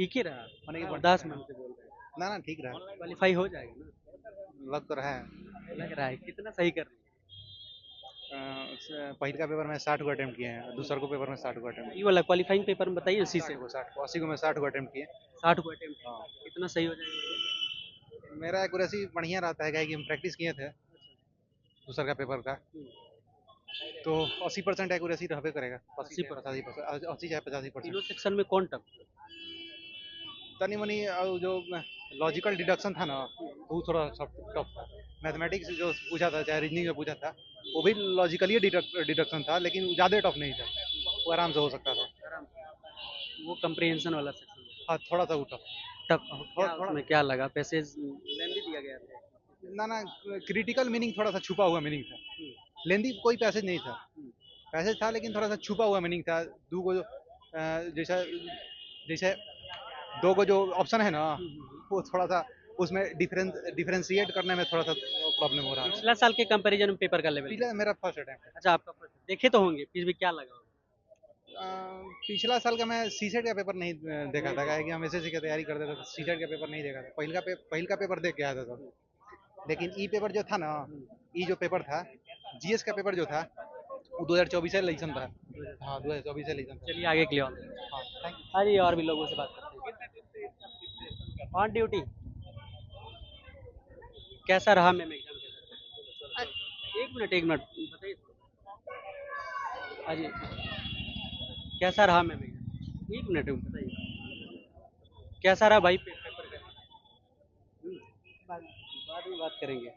ठीक ही रहा। होने के बाद उदास मन से बोल रहे हैं। ना ना ठीक रहा। क्वालीफाई हो जाएगा ना? लग तो रहा है। लग रहा है। कितना सही कर रहे पहले का पेपर में 60 को अटेम्प्ट किए हैं, दूसरा को पेपर में 60 को हैं? अटेम्प्ट ये वाला क्वालीफाइंग पेपर में बताइए, उसी से 60 को 80 को मैं 60 को अटेम्प्ट किए। 60 को अटेम्प्ट हाँ। कितना सही हो जाएगा? मेरा एक्यूरेसी बढ़िया रहता है, क्या है कि हम प्रैक्टिस किए थे दूसरा का पेपर का, तो 80% एक्यूरेसी रहबे करेगा। 80%। 80 चाहे 85%। तीनों सेक्शन में कौन टफ? तनी मनी जो लॉजिकल डिडक्शन था ना, वो थोड़ा टफ था। मैथमेटिक्स जो पूछा था, चाहे रीजनिंग में पूछा था, वो भी लॉजिकली डिडक्शन था, लेकिन ज़्यादा टफ नहीं था, वो आराम से हो सकता था। आराम से। वो कंप्रीहेंशन वाला सेक्शन हाँ थोड़ा सा वो टफ। टफ। थोड़ा क्या थोड़ा उसमें क्या लगा? पैसेज लेंदी दिया गया था? ना ना, क्रिटिकल मीनिंग थोड़ा सा छुपा हुआ मीनिंग था। लेंदी कोई पैसेज नहीं था, पैसेज था लेकिन थोड़ा सा छुपा हुआ मीनिंग था। दो को जो जैसा जैसे दो को जो ऑप्शन है ना, वो थोड़ा सा उसमें डिफरेंशिएट करने में थोड़ा सा प्रॉब्लम हो रहा है। पिछला साल के कंपैरिजन में पेपर का लेवल? पिछला मेरा फर्स्ट अटैम्प्ट है। अच्छा, आपका first। देखे तो होंगे, फिर भी क्या लगा होगा? पिछला साल का मैं सीसेट का पेपर नहीं देखा था, क्या है कि हम एसएससी की तैयारी करते थे, तो सीसेट का पेपर नहीं देखा था। पहिल का पेपर देख के आया था तो। लेकिन ई पेपर जो था ना, ई जो पेपर था, जीएस का पेपर जो था, वो 2024 से इलेक्शन था। हाँ 2024 से इलेक्शन था। चलिए आगे के लिए और। हाँ थैंक यू। हाँ जी, और भी लोगों से बात करते हैं। On duty. कैसा रहा मैम एग्जाम? एक मिनट बताइए। हाँ जी, कैसा रहा मैम एग्जाम? एक मिनट बताइए। कैसा रहा भाई पेपर का? बाद में बात करेंगे।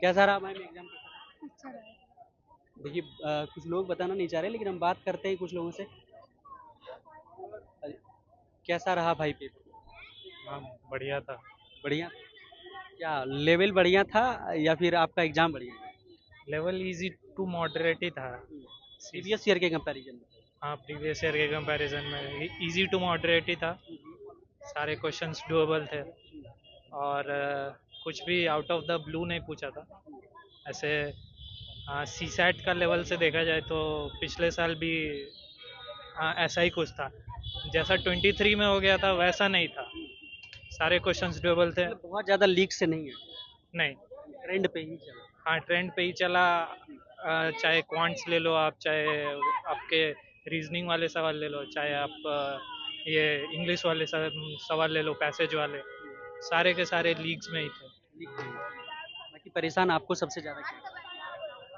कैसा रहा मैम एग्जाम पेपर? अच्छा रहा। देखिए, कुछ लोग बताना नहीं चाह रहे, लेकिन हम बात करते हैं कुछ लोगों से। कैसा रहा भाई पेपर? हाँ, बढ़िया था। बढ़िया। क्या लेवल बढ़िया था या फिर आपका एग्जाम बढ़िया था? लेवल इजी टू मॉडरेट ही था। प्रीवियस ईयर के कंपैरिजन में? हाँ, प्रीवियस ईयर के कंपैरिजन में इजी टू मॉडरेट ही था। सारे क्वेश्चंस डुएबल थे, और कुछ भी आउट ऑफ द ब्लू नहीं पूछा था। ऐसे सी सैट का लेवल से देखा जाए तो पिछले साल भी ऐसा ही कुछ था। जैसा 23 में हो गया था वैसा नहीं था। सारे क्वेश्चंस डुएबल थे। मतलब बहुत ज़्यादा लीक से नहीं है, नहीं, ट्रेंड पे ही चला। हाँ ट्रेंड पे ही चला। चाहे क्वांट्स ले लो आप, चाहे आपके रीजनिंग वाले सवाल ले लो, चाहे आप ये इंग्लिश वाले सवाल ले लो, पैसेज वाले, सारे के सारे लीग्स में ही थे। लीक नहीं है। बाकी परेशान आपको सबसे ज़्यादा क्या है?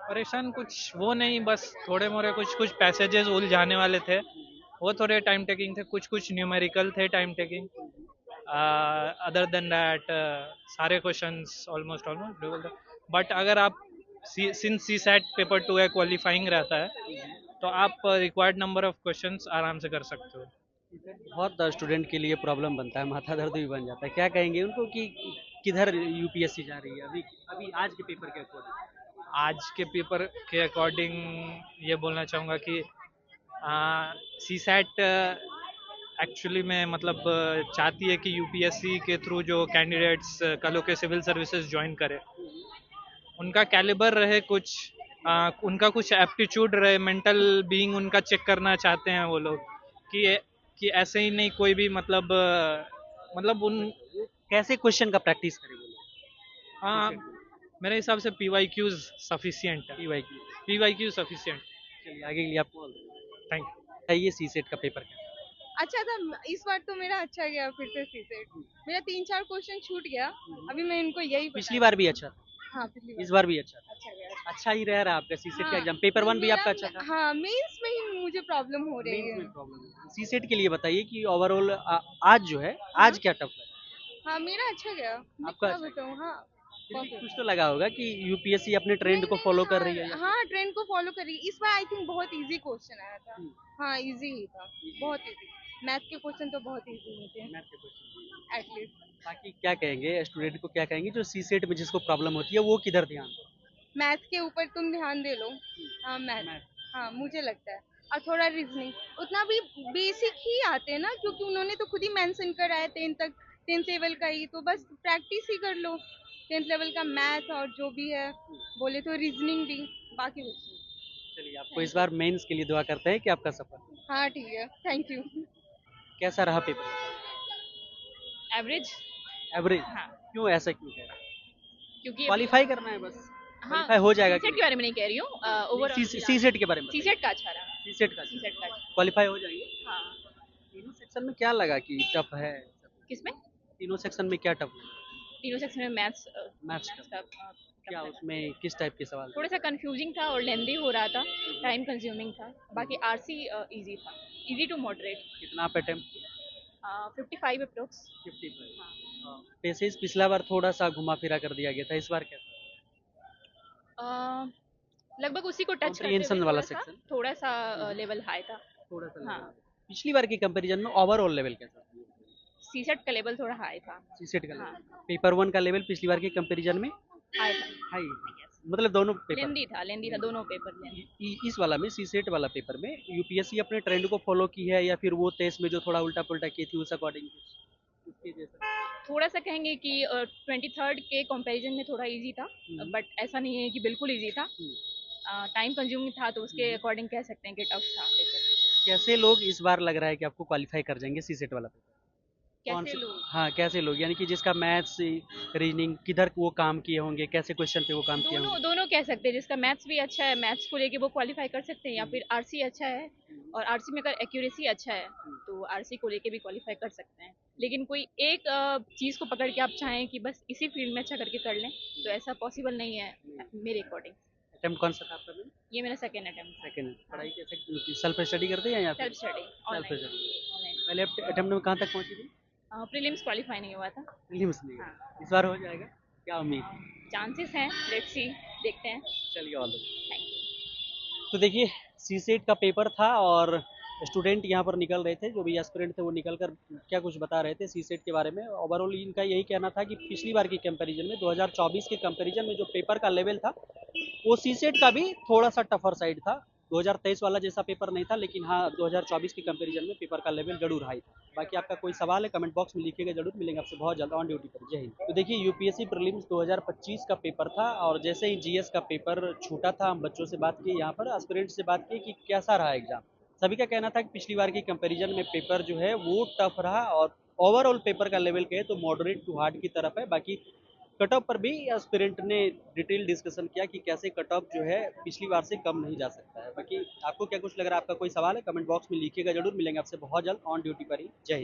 परेशान कुछ वो नहीं, बस थोड़े मोरे कुछ कुछ पैसेजेस उलझाने वाले थे, वो थोड़े टाइम टेकिंग थे। कुछ कुछ न्यूमेरिकल थे time taking. Other than that सारे क्वेश्चंस ऑलमोस्ट ऑलमोस्ट डबल थे। बट अगर आप सिंस सी सैट पेपर 2 है, क्वालिफाइंग रहता है, तो आप रिक्वायर्ड नंबर ऑफ क्वेश्चंस आराम से कर सकते हो। बहुत स्टूडेंट के लिए प्रॉब्लम बनता है, माथा दर्द भी बन जाता है। क्या कहेंगे उनको कि किधर यूपीएससी जा रही है अभी? अभी आज के पेपर के अकॉर्डिंग? आज के पेपर के अकॉर्डिंग ये बोलना चाहूँगा कि सी सैट एक्चुअली में मतलब चाहती है कि यूपीएससी के थ्रू जो कैंडिडेट्स कल के सिविल सर्विसेज ज्वाइन करे, उनका कैलिबर रहे कुछ, उनका कुछ एप्टीट्यूड रहे, मेंटल बीइंग उनका चेक करना चाहते हैं वो लोग, कि ऐसे ही नहीं कोई भी मतलब मतलब उन कैसे क्वेश्चन का प्रैक्टिस करें वो हाँ, लोग? मेरे हिसाब से पीवाईक्यूज सफिशिएंट है। पीवाई की। PYQ sufficient. चलिए आगे के लिए आपको थैंक बताइए, सी सेट का पेपर क्या? अच्छा था। इस बार तो मेरा अच्छा गया फिर से सीसेट। मेरा 3-4 क्वेश्चन छूट गया। अभी मैं इनको यही पिछली बता। बार भी अच्छा था, हाँ पिछली इस बार बार भी अच्छा था। अच्छा गया। अच्छा ही रह रहा आपका सी सेट का हाँ एग्जाम। पेपर वन भी मेरा आपका अच्छा था। हाँ मेंस में ही मुझे प्रॉब्लम हो रही मेंस है। में प्रॉब्लम है। सी सेट के लिए बताइए कि ओवरऑल आज जो है, हाँ आज क्या टफ लगा? हाँ मेरा अच्छा गया। मैं आपका क्या अच्छा गया? बताऊँ। हाँ फिर भी कुछ perfect। तो लगा होगा कि यूपीएससी अपने ट्रेंड नहीं को नहीं फॉलो नहीं, कर रही है या हाँ हाँ ट्रेंड को फॉलो करी। इस बार आई थिंक बहुत इजी क्वेश्चन आया था। हम्म, हाँ इजी ही था, बहुत इजी। मैथ के क्वेश्चन तो बहुत इजी होते हैं मैथ के क्वेश्चन। एटलीस्ट। बाकी क्या कहेंगे स्टूडेंट को, क्या कहेंगे जो सी सेट में जिसको प्रॉब्लम होती है, वो किधर ध्यान दे? मैथ के ऊपर तुम ध्यान दे लो। हाँ मैथ। मैथ। हाँ मुझे लगता है। और थोड़ा रीजनिंग उतना भी बेसिक ही आते हैं ना, क्योंकि उन्होंने तो खुद ही मेंशन करा है 10 तक, 10th लेवल का ही, तो बस प्रैक्टिस ही कर लो 10th लेवल का मैथ, और जो भी है बोले तो रीजनिंग भी, बाकी कुछ नहीं। चलिए, आपको इस थैंक यू। बार मेंस के लिए दुआ करते हैं कि आपका सफल हो। हाँ ठीक है, थैंक यू। कैसा रहा पेपर? एवरेज। एवरेज? हाँ, क्यों ऐसा क्यों कह रहे हैं? क्योंकि क्वालिफाई करना है बस, हाँ, क्वालिफाई हो जाएगा सीसेट के बारे में नहीं कह रही हूँ, ओवरऑल सी सेट के बारे में सीसेट का अच्छा रहा। सीसेट का सीसेट का अच्छा। क्वालिफाई हो जाएंगे। हाँ, तीनों सेक्शन में क्या लगा कि टफ है? किसमें? तीनों सेक्शन में क्या टफ लगा? तीनों सेक्शन में मैथ्स मैथ्स का क्या उसमें किस टाइप के सवाल थे? थोड़ा सा कंफ्यूजिंग था और लेंदी हो रहा था, टाइम कंज्यूमिंग था। बाकी आरसी इजी था, इजी टू मॉडरेट। कितना आप अटेम्प्ट किए? 55 अप्रोक्स। 55। पेसेज पिछला बार थोड़ा सा घुमा फिरा कर दिया गया था, इस बार कैसा? लगभग उसी को टच करते Comprehension हुए वाला थोड़ा सा section? थोड़ा सा लेवल हाई था। थोड़ा सा हाँ, level। पिछली बार की कंपैरिजन में ओवरऑल लेवल कैसा था? सीसेट का लेवल थोड़ा हाई था। सीसेट का हाँ, लेवल, पेपर 1 का लेवल पिछली बार की कंपैरिजन में हाई था। हाई, मतलब दोनों पेपर लेंदी था दोनों पेपर लेंदी। इस वाला में सीसेट वाला पेपर में यूपीएससी अपने ट्रेंड को फॉलो की है या फिर वो टेस्ट में जो थोड़ा उल्टा पुल्टा की थी उस अकॉर्डिंग उसके जैसा? थोड़ा सा कहेंगे कि 23rd के कंपैरिजन में थोड़ा इजी था, बट ऐसा नहीं है कि बिल्कुल इजी था। टाइम कंज्यूमिंग था तो उसके अकॉर्डिंग कह सकते हैं कि टफ था पेपर। कैसे लोग इस बार लग रहा है कि आपको क्वालिफाई कर जाएंगे सीसेट वाला पेपर? कौन कैसे से लोग? हाँ, कैसे लोग, यानी कि जिसका मैथ्स रीजनिंग किधर वो काम किए होंगे, कैसे क्वेश्चन पे वो काम किए दोनों होंगे? दोनों कह सकते हैं, जिसका मैथ्स भी अच्छा है, मैथ्स को लेके वो क्वालिफाई कर सकते हैं, या फिर आरसी अच्छा है और आरसी में अगर एक्यूरेसी अच्छा है तो आरसी को लेके भी क्वालिफाई कर सकते हैं। लेकिन कोई एक चीज़ को पकड़ के आप चाहें कि बस इसी फील्ड में अच्छा करके कर लें तो ऐसा पॉसिबल नहीं है मेरे अकॉर्डिंग। अटेम्प्ट कौन सा था आपका? ये मेरा सेकेंड अटेम्प्ट था। सेकंड। पढ़ाई कैसे, सेल्फ स्टडी करते हैं या फिर self study self online. Study? पहले अटेम्प्ट में कहाँ तक पहुंची थी? प्रीलिम्स क्वालिफाई नहीं हुआ था। प्रीलिम्स नहीं हुआ। हाँ, इस बार हो जाएगा, क्या उम्मीद? चांसेस हैं, लेट्स सी, देखते हैं। चलिए, ऑल द थैंक यू। तो देखिए, सीसेट का पेपर था और स्टूडेंट यहाँ पर निकल रहे थे, जो भी एस्पिरेंट थे वो निकल कर क्या कुछ बता रहे थे सीसेट के बारे में। ओवरऑल इनका यही कहना था कि पिछली बार की कंपैरिजन में 2024 के कंपैरिजन में जो पेपर का लेवल था वो सीसेट का भी थोड़ा सा टफर साइड था। 2023 वाला जैसा पेपर नहीं था, लेकिन हाँ 2024 के कंपैरिजन में पेपर का लेवल जरूर हाई था। बाकी आपका कोई सवाल है कमेंट बॉक्स में लिखिएगा, जरूर मिलेंगे आपसे बहुत जल्द ऑन ड्यूटी पर। जय हिंद। तो देखिए, यूपीएससी प्रीलिम्स 2025 का पेपर था और जैसे ही जीएस का पेपर छूटा था, हम बच्चों से बात की, यहाँ पर एस्पिरेंट से बात की कि कैसा रहा एग्जाम। सभी का कहना था कि पिछली बार की कंपैरिजन में पेपर जो है वो टफ रहा और ओवरऑल पेपर का लेवल कहे तो मॉडरेट टू हार्ड की तरफ है। बाकी कट ऑफ पर भी एस्पिरेंट ने डिटेल डिस्कशन किया कि कैसे कट ऑफ जो है पिछली बार से कम नहीं जा सकता है। बाकी आपको क्या कुछ लग रहा है, आपका कोई सवाल है कमेंट बॉक्स में लिखिएगा, जरूर मिलेंगे आपसे बहुत जल्द ऑन ड्यूटी पर ही। जय हिंद।